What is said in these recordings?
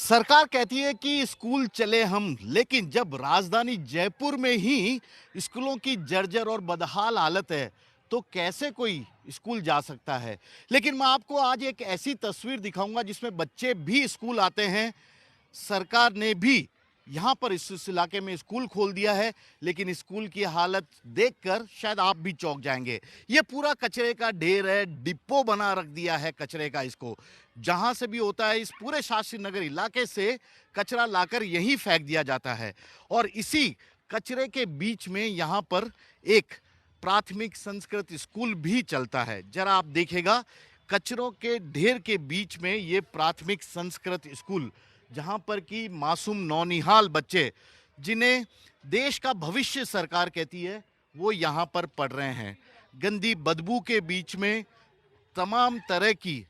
सरकार कहती है कि स्कूल चले हम, लेकिन जब राजधानी जयपुर में ही स्कूलों की जर्जर और बदहाल हालत है, तो कैसे कोई स्कूल जा सकता है। लेकिन मैं आपको आज एक ऐसी तस्वीर दिखाऊंगा जिसमें बच्चे भी स्कूल आते हैं। सरकार ने भी यहाँ पर इस इलाके में स्कूल खोल दिया है, लेकिन स्कूल की हालत देखकर शायद आप भी चौंक जाएंगे। ये पूरा कचरे का ढेर है, डिपो बना रख दिया है कचरे का। इसको जहाँ से भी होता है, इस पूरे शास्त्री नगर इलाके से कचरा लाकर यहीं फेंक दिया जाता है। और इसी कचरे के बीच में यहाँ पर एक प्राथमिक संस्कृत स्कूल भी चलता है। जरा आप देखेगा, कचरों के ढेर के बीच में ये प्राथमिक संस्कृत स्कूल, जहां पर कि मासूम नौनिहाल बच्चे, जिन्हें देश का भविष्य सरकार कहती है, वो यहां पर पढ़ रहे हैं। गंदी बदबू के बीच में तमाम तरह की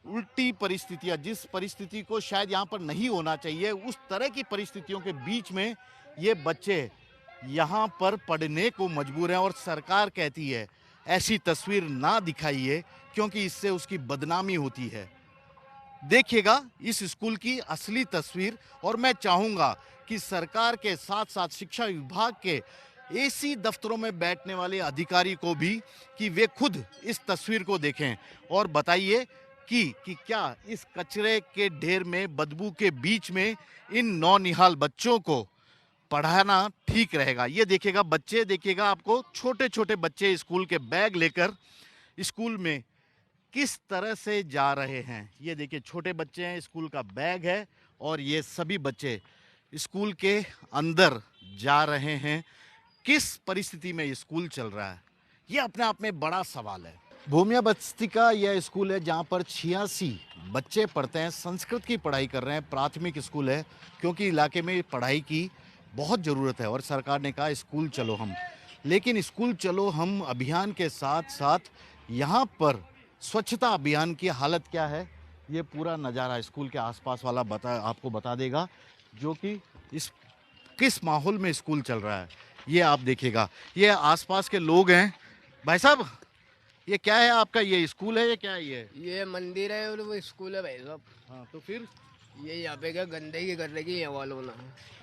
उल्टी परिस्थितियां, जिस परिस्थिति को शायद यहाँ पर नहीं होना चाहिए, उस तरह की परिस्थितियों के बीच में ये बच्चे यहाँ पर पढ़ने को मजबूर हैं। और सरकार कहती है ऐसी तस्वीर ना दिखाइए, क्योंकि इससे उसकी बदनामी होती है। देखिएगा इस स्कूल की असली तस्वीर। और मैं चाहूंगा कि सरकार के साथ साथ शिक्षा विभाग के एसी दफ्तरों में बैठने वाले अधिकारी को भी, कि वे खुद इस तस्वीर को देखें और बताइए कि क्या इस कचरे के ढेर में, बदबू के बीच में इन नौनिहाल बच्चों को पढ़ाना ठीक रहेगा। ये देखिएगा बच्चे, देखिएगा आपको छोटे छोटे बच्चे स्कूल के बैग लेकर स्कूल में किस तरह से जा रहे हैं। ये देखिए छोटे बच्चे हैं, स्कूल का बैग है, और ये सभी बच्चे स्कूल के अंदर जा रहे हैं। किस परिस्थिति में ये स्कूल चल रहा है, ये अपने आप में बड़ा सवाल है। भूमिया बस्ती का यह स्कूल है जहाँ पर 86 बच्चे पढ़ते हैं, संस्कृत की पढ़ाई कर रहे हैं। प्राथमिक स्कूल है, क्योंकि इलाके में पढ़ाई की बहुत ज़रूरत है और सरकार ने कहा स्कूल चलो हम। लेकिन स्कूल चलो हम अभियान के साथ साथ यहाँ पर स्वच्छता अभियान की हालत क्या है, ये पूरा नज़ारा स्कूल के आसपास वाला आपको बता देगा, जो कि इस किस माहौल में स्कूल चल रहा है। ये आप देखिएगा, ये आसपास के लोग हैं। भाई साहब, ये क्या है आपका, ये स्कूल है, ये क्या है? ये मंदिर है और वो स्कूल है भाई साहब। हाँ, तो फिर ये यहाँ पे क्या गंदगी कर रही है ये वालों ना।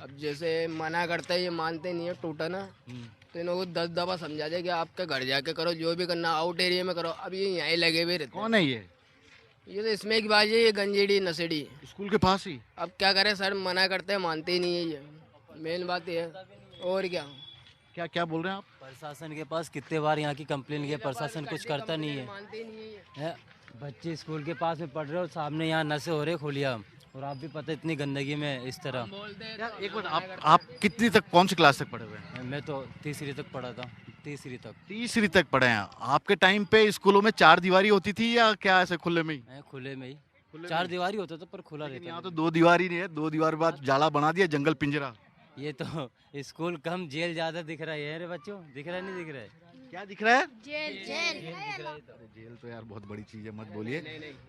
अब जैसे मना करता है, ये मानते नहीं है, टूटा ना तो इनको 10 दफा समझा दे कि आपके घर जाके करो, जो भी करना आउट एरिया में करो। अब ये यहाँ ही लगे हुए रहते हैं। कौन है ये? ये तो इसमें की बात है, ये गंजेड़ी नशेड़ी। स्कूल के पास ही? अब क्या करे सर, मना करते हैं, मानते ही नहीं है। ये मेन बात ये है। और क्या क्या क्या बोल रहे हैं आप? प्रशासन के पास कितने बार यहाँ की कंप्लेन किया, प्रशासन कुछ करता नहीं है। मानते ही नहीं है ये। है, बच्चे स्कूल के पास में पढ़ रहे हो, सामने यहाँ नशे हो रहे खुलिया, और आप भी पता इतनी गंदगी में इस तरह। बोलते हैं यार तो एक मिनट, मना आप कितनी तक, कौन सी क्लास तक पढ़े हुए हैं? मैं तो तीसरी तक पढ़ा था, तीसरी तक। तीसरी तक पढ़े हैं। आपके टाइम पे स्कूलों में 4 दीवारी होती थी या क्या ऐसे खुले में ही? मैं खुले में ही, खुले में चार ही? दीवारी होता था पर खुला लेकिन रहता यहाँ तो था। 2 दीवारी नहीं है, 2 दीवार बाद जाला बना दिया, जंगल पिंजरा। ये तो स्कूल कम जेल ज्यादा दिख रहा है रे बच्चों, दिख रहा है नहीं दिख रहा है? क्या दिख रहा है? जेल जेल अरे जेल तो यार बहुत बड़ी चीज है, मत बोलिए।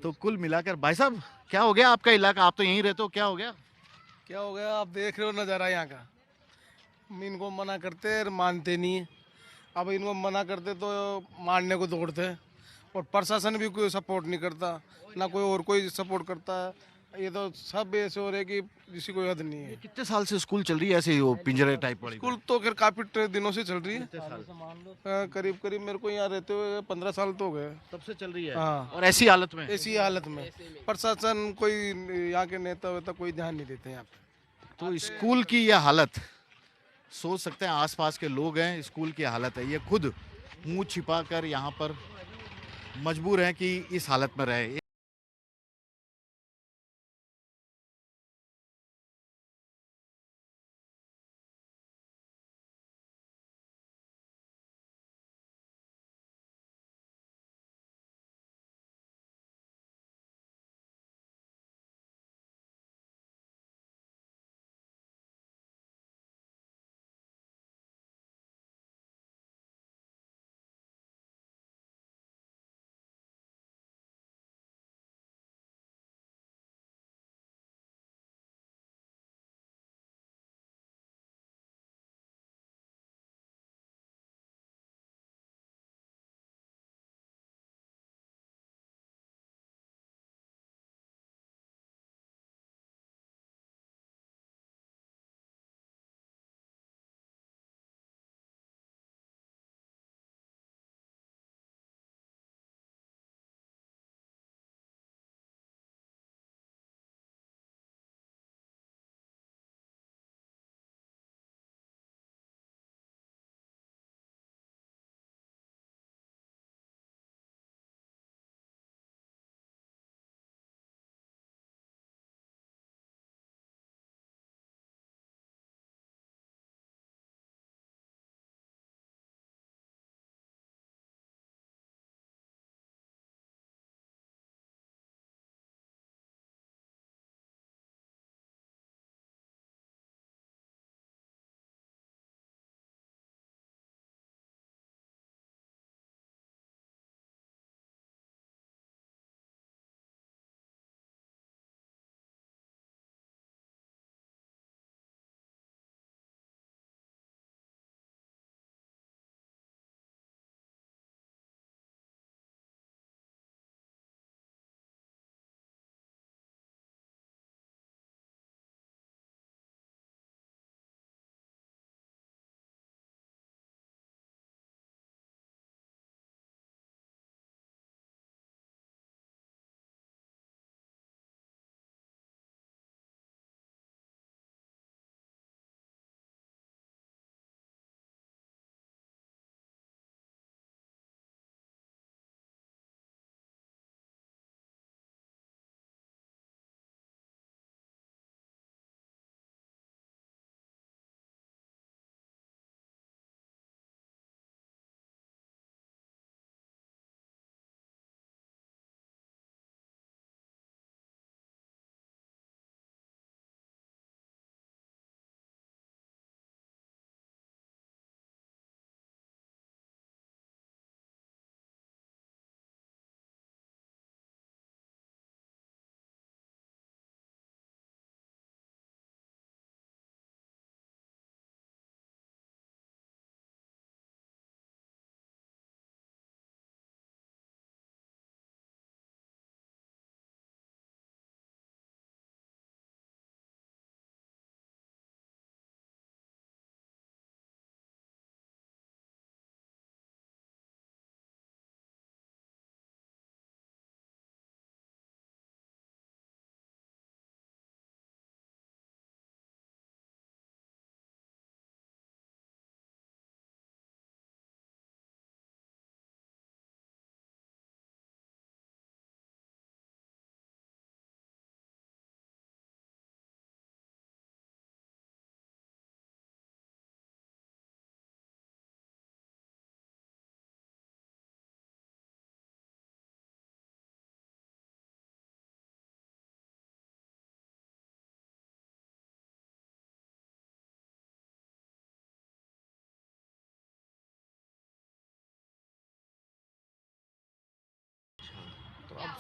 तो कुल मिलाकर भाई साहब, क्या हो गया आपका इलाका, आप तो यहीं रहते हो, क्या हो गया? क्या हो गया? आप देख रहे हो नज़ारा यहाँ का। इनको मना करते हैं, मानते नहीं है। अब इनको मना करते तो मारने को दौड़ते हैं, और प्रशासन भी कोई सपोर्ट नहीं करता, ना कोई और कोई सपोर्ट करता है। ये तो सब ऐसे हो रहे कि किसी को हद नहीं है। कितने साल से स्कूल चल रही है ऐसे, वो पिंजरे टाइप वाली? स्कूल तो खैर काफी दिनों से चल रही है। करीब करीब मेरे को यहाँ रहते हुए 15 साल तो हो गए। तब से चल रही है। हाँ। और ऐसी हालत में? ऐसी हालत में प्रशासन, कोई यहाँ के नेता वेता कोई ध्यान नहीं देते यहाँ पे। तो स्कूल की यह हालत, सोच सकते हैं आसपास के लोग हैं, स्कूल की हालत है। ये खुद मुंह छिपाकर यहाँ पर मजबूर हैं कि इस हालत में रहे।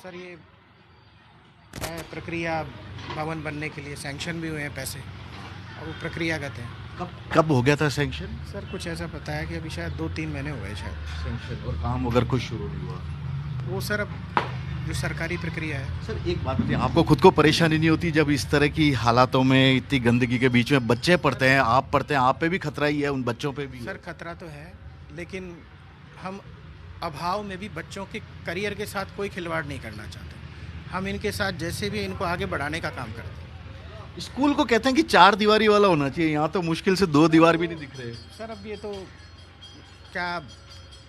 सर ये है प्रक्रिया, भवन बनने के लिए सैंक्शन भी हुए हैं पैसे और वो प्रक्रियागत है। कब कब हो गया था सैंक्शन? सर कुछ ऐसा पता है कि अभी शायद 2-3 महीने हो गए शायद सैंक्शन और काम अगर कुछ शुरू नहीं हुआ। वो सर अब जो सरकारी प्रक्रिया है। सर एक बात बताइए, आपको खुद को परेशानी नहीं होती जब इस तरह की हालातों में, इतनी गंदगी के बीच में बच्चे पढ़ते हैं, आप पढ़ते हैं, आप पे भी खतरा ही है, उन बच्चों पे भी सर खतरा तो है, लेकिन हम अभाव में भी बच्चों के करियर के साथ कोई खिलवाड़ नहीं करना चाहते। हम इनके साथ जैसे भी इनको आगे बढ़ाने का काम करते हैं। स्कूल को कहते हैं कि 4 दीवारी वाला होना चाहिए, यहाँ तो मुश्किल से 2 दीवार भी नहीं दिख रहे। सर अब ये तो क्या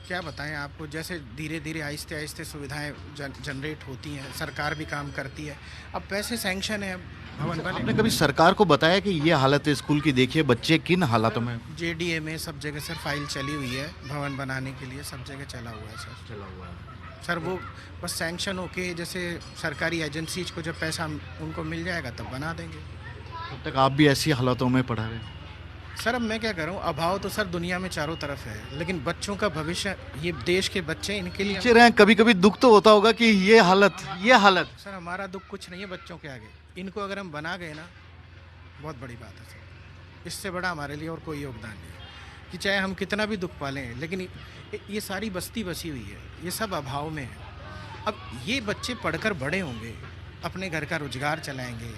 क्या बताएं आपको, जैसे धीरे धीरे आहिस्ते आहिस्ते सुविधाएं जनरेट होती हैं, सरकार भी काम करती है, अब पैसे सैंक्शन है, भवन आपने बने। कभी सरकार को बताया कि ये हालत है स्कूल की, देखिए बच्चे किन हालातों में? जेडीए में सब जगह सर फाइल चली हुई है, भवन बनाने के लिए सब जगह चला हुआ है सर। चला हुआ है सर वो बस सैंक्शन होके, जैसे सरकारी एजेंसीज को जब पैसा उनको मिल जाएगा तब बना देंगे। तब तक आप भी ऐसी हालातों में पढ़ा रहे हैं? सर अब मैं क्या करूं, अभाव तो सर दुनिया में चारों तरफ है, लेकिन बच्चों का भविष्य, ये देश के बच्चे, इनके लिए टीचर हैं, कभी कभी दुख तो होता होगा कि ये हालत। सर हमारा दुख कुछ नहीं है बच्चों के आगे। इनको अगर हम बना गए ना, बहुत बड़ी बात है सर। इससे बड़ा हमारे लिए और कोई योगदान नहीं है कि चाहे हम कितना भी दुख पालें, लेकिन ये सारी बस्ती बसी हुई है, ये सब अभाव में है। अब ये बच्चे पढ़कर बड़े होंगे, अपने घर का रोजगार चलाएंगे,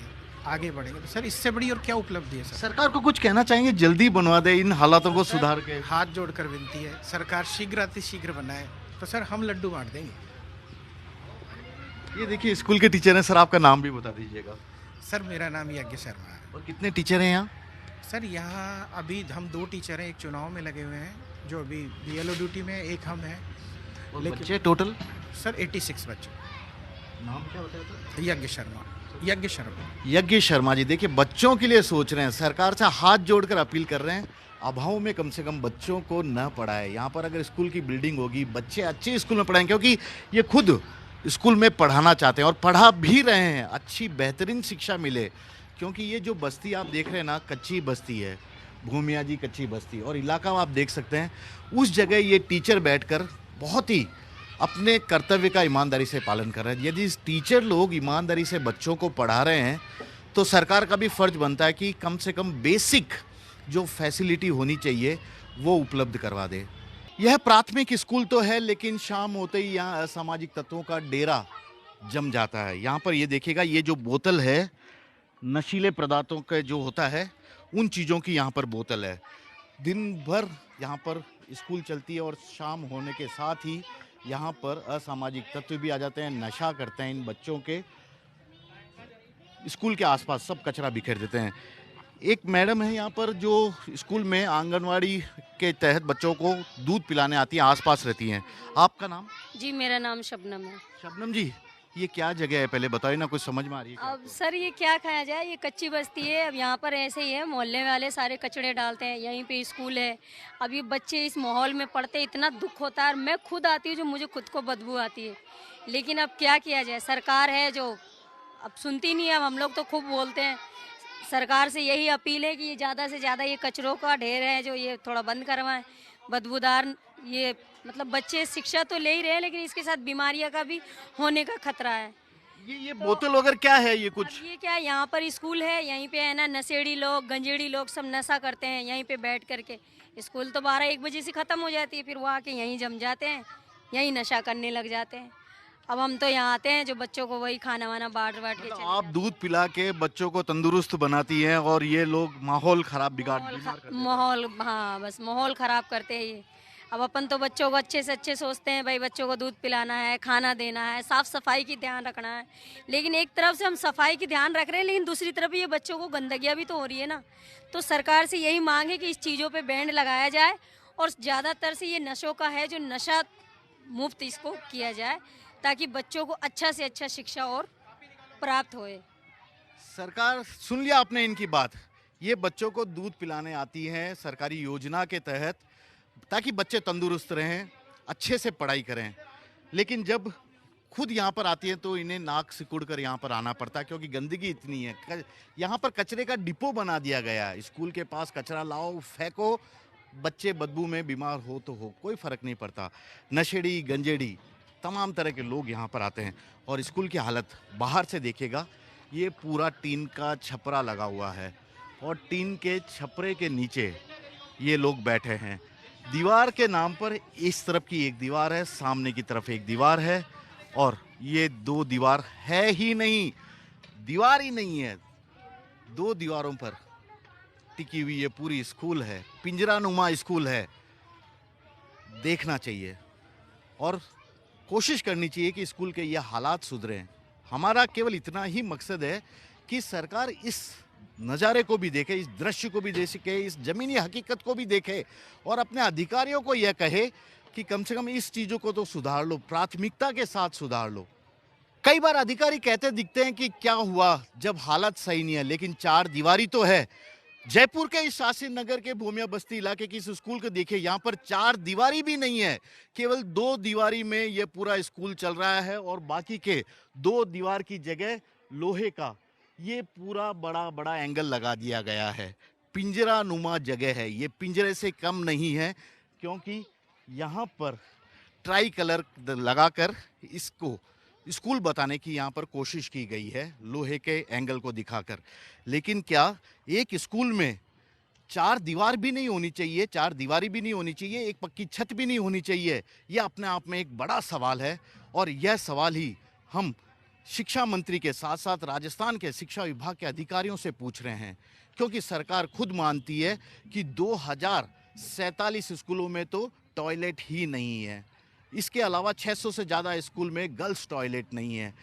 आगे बढ़ेंगे, तो सर इससे बड़ी और क्या उपलब्धि है सर। सरकार को कुछ कहना चाहेंगे, जल्दी बनवा दे इन हालातों को सुधार के? हाथ जोड़कर विनती है, सरकार शीघ्र अतिशीघ्र बनाए तो सर हम लड्डू बांट देंगे। ये देखिए स्कूल के टीचर हैं सर, आपका नाम भी बता दीजिएगा। सर मेरा नाम यज्ञ शर्मा है। और कितने टीचर हैं यहाँ? सर यहाँ अभी हम 2 टीचर हैं, एक चुनाव में लगे हुए हैं जो अभी बीएलओ ड्यूटी में, एक हम हैं। और लेकिन- बच्चे टोटल? सर 86 बच्चे। नाम क्या बताया था? यज्ञ शर्मा। यज्ञ शर्मा। यज्ञ शर्मा जी, देखिए बच्चों के लिए सोच रहे हैं, सरकार से हाथ जोड़कर अपील कर रहे हैं, अभाव में कम से कम बच्चों को न पढ़ाए। यहाँ पर अगर स्कूल की बिल्डिंग होगी, बच्चे अच्छे स्कूल में पढ़ाएंगे, क्योंकि ये खुद स्कूल में पढ़ाना चाहते हैं और पढ़ा भी रहे हैं, अच्छी बेहतरीन शिक्षा मिले। क्योंकि ये जो बस्ती आप देख रहे हैं ना, कच्ची बस्ती है, भूमिया जी कच्ची बस्ती, और इलाका आप देख सकते हैं, उस जगह ये टीचर बैठकर बहुत ही अपने कर्तव्य का ईमानदारी से पालन कर रहे हैं। यदि टीचर लोग ईमानदारी से बच्चों को पढ़ा रहे हैं तो सरकार का भी फर्ज बनता है कि कम से कम बेसिक जो फैसिलिटी होनी चाहिए वो उपलब्ध करवा दे। यह प्राथमिक स्कूल तो है, लेकिन शाम होते ही यहाँ असामाजिक तत्वों का डेरा जम जाता है। यहाँ पर ये देखिएगा, ये जो बोतल है, नशीले पदार्थों का जो होता है, उन चीज़ों की यहाँ पर बोतल है। दिन भर यहाँ पर स्कूल चलती है और शाम होने के साथ ही यहाँ पर असामाजिक तत्व भी आ जाते हैं, नशा करते हैं इन बच्चों के। स्कूल के आसपास सब कचरा बिखेर देते हैं। एक मैडम है यहाँ पर जो स्कूल में आंगनवाड़ी के तहत बच्चों को दूध पिलाने आती हैं, आसपास रहती हैं। आपका नाम? जी मेरा नाम शबनम है। शबनम जी, ये क्या जगह है, पहले बताइए ना, कुछ समझ में आ रही है क्या? अब सर ये क्या खाया जाए, ये कच्ची बस्ती है। अब यहाँ पर ऐसे ही है, मोहल्ले वाले सारे कचड़े डालते हैं, यहीं पे स्कूल है। अब ये बच्चे इस माहौल में पढ़ते, इतना दुख होता है। मैं खुद आती हूँ जो मुझे खुद को बदबू आती है, लेकिन अब क्या किया जाए, सरकार है जो अब सुनती नहीं है। अब हम लोग तो खूब बोलते हैं, सरकार से यही अपील है कि ये ज़्यादा से ज़्यादा ये कचरों का ढेर है जो ये थोड़ा बंद करवाएं। बदबूदार ये मतलब बच्चे शिक्षा तो ले ही रहे हैं, लेकिन इसके साथ बीमारियां का भी होने का खतरा है। ये बोतल वगैरह क्या है ये कुछ? अब ये क्या है, यहाँ पर स्कूल है, यहीं पे है ना, नशेड़ी लोग, गंजेड़ी लोग सब नशा करते हैं यहीं पे बैठ करके। स्कूल तो 12-1 बजे से ख़त्म हो जाती है, फिर वो आके यहीं जम जाते हैं, यहीं नशा करने लग जाते हैं। अब हम तो यहाँ आते हैं जो बच्चों को वही खाना वाना बांट के मतलब चले आप जाते दूध पिला के बच्चों को तंदुरुस्त बनाती हैं और ये लोग माहौल खराब हैं। बीमार कर देते हैं। माहौल, हाँ बस माहौल ख़राब करते हैं ये। अब अपन तो बच्चों को अच्छे से अच्छे सोचते हैं, भाई बच्चों को दूध पिलाना है, खाना देना है, साफ सफाई की ध्यान रखना है। लेकिन एक तरफ से हम सफाई की ध्यान रख रहे हैं, लेकिन दूसरी तरफ ये बच्चों को गंदगियाँ भी तो हो रही है ना। तो सरकार से यही मांग है कि इस चीज़ों पे बैंड लगाया जाए और ज़्यादातर से ये नशों का है जो नशा मुफ्त इसको किया जाए, ताकि बच्चों को अच्छा से अच्छा शिक्षा और प्राप्त होए। सरकार, सुन लिया आपने इनकी बात, ये बच्चों को दूध पिलाने आती हैं सरकारी योजना के तहत, ताकि बच्चे तंदुरुस्त रहें, अच्छे से पढ़ाई करें। लेकिन जब खुद यहाँ पर आती है तो इन्हें नाक सिकुड़ कर यहाँ पर आना पड़ता है, क्योंकि गंदगी इतनी है। यहाँ पर कचरे का डिपो बना दिया गया है। स्कूल के पास कचरा लाओ, फेंको, बच्चे बदबू में बीमार हो तो हो, कोई फर्क नहीं पड़ता। नशेड़ी, गंजेड़ी तमाम तरह के लोग यहाँ पर आते हैं। और स्कूल की हालत बाहर से देखिएगा, ये पूरा टीन का छपरा लगा हुआ है और टीन के छपरे के नीचे ये लोग बैठे हैं। दीवार के नाम पर इस तरफ की एक दीवार है, सामने की तरफ एक दीवार है और ये दो दीवार है ही नहीं, दीवार ही नहीं है। दो दीवारों पर टिकी हुई ये पूरी स्कूल है, पिंजरानुमा स्कूल है। देखना चाहिए और कोशिश करनी चाहिए कि स्कूल के ये हालात सुधरें। हमारा केवल इतना ही मकसद है कि सरकार इस नज़ारे को भी देखे, इस दृश्य को भी देखे, इस ज़मीनी हकीकत को भी देखे और अपने अधिकारियों को यह कहे कि कम से कम इस चीज़ों को तो सुधार लो, प्राथमिकता के साथ सुधार लो। कई बार अधिकारी कहते दिखते हैं कि क्या हुआ जब हालत सही नहीं है, लेकिन चार दीवारी तो है। जयपुर के इस शास्त्री नगर के भूमिया बस्ती इलाके की इस स्कूल को देखिए, यहाँ पर चार दीवारी भी नहीं है, केवल दो दीवारी में ये पूरा स्कूल चल रहा है और बाकी के दो दीवार की जगह लोहे का ये पूरा बड़ा बड़ा एंगल लगा दिया गया है। पिंजरा नुमा जगह है, ये पिंजरे से कम नहीं है, क्योंकि यहाँ पर ट्राई कलर लगाकर इसको स्कूल बताने की यहाँ पर कोशिश की गई है, लोहे के एंगल को दिखाकर। लेकिन क्या एक स्कूल में चार दीवार भी नहीं होनी चाहिए, चार दीवारी भी नहीं होनी चाहिए, एक पक्की छत भी नहीं होनी चाहिए? यह अपने आप में एक बड़ा सवाल है और यह सवाल ही हम शिक्षा मंत्री के साथ साथ राजस्थान के शिक्षा विभाग के अधिकारियों से पूछ रहे हैं, क्योंकि सरकार खुद मानती है कि 2047 स्कूलों में तो टॉयलेट ही नहीं है। इसके अलावा 600 से ज़्यादा स्कूल में गर्ल्स टॉयलेट नहीं है।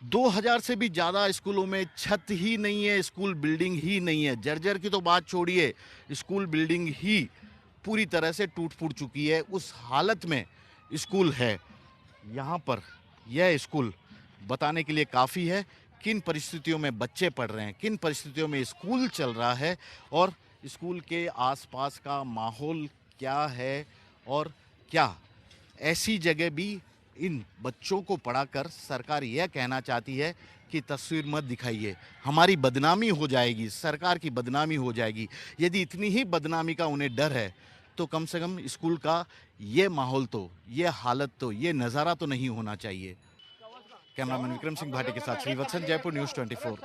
2000 से भी ज़्यादा स्कूलों में छत ही नहीं है, स्कूल बिल्डिंग ही नहीं है। जर्जर की तो बात छोड़िए, स्कूल बिल्डिंग ही पूरी तरह से टूट फूट चुकी है, उस हालत में स्कूल है। यहाँ पर यह स्कूल बताने के लिए काफ़ी है किन परिस्थितियों में बच्चे पढ़ रहे हैं, किन परिस्थितियों में स्कूल चल रहा है और स्कूल के आसपास का माहौल क्या है और क्या ऐसी जगह भी इन बच्चों को पढ़ाकर सरकार यह कहना चाहती है कि तस्वीर मत दिखाइए, हमारी बदनामी हो जाएगी, सरकार की बदनामी हो जाएगी। यदि इतनी ही बदनामी का उन्हें डर है तो कम से कम स्कूल का ये माहौल तो, ये हालत तो, ये नज़ारा तो नहीं होना चाहिए। कैमरामैन विक्रम सिंह भाटी के साथ श्रीवत्सन, जयपुर न्यूज़ 24।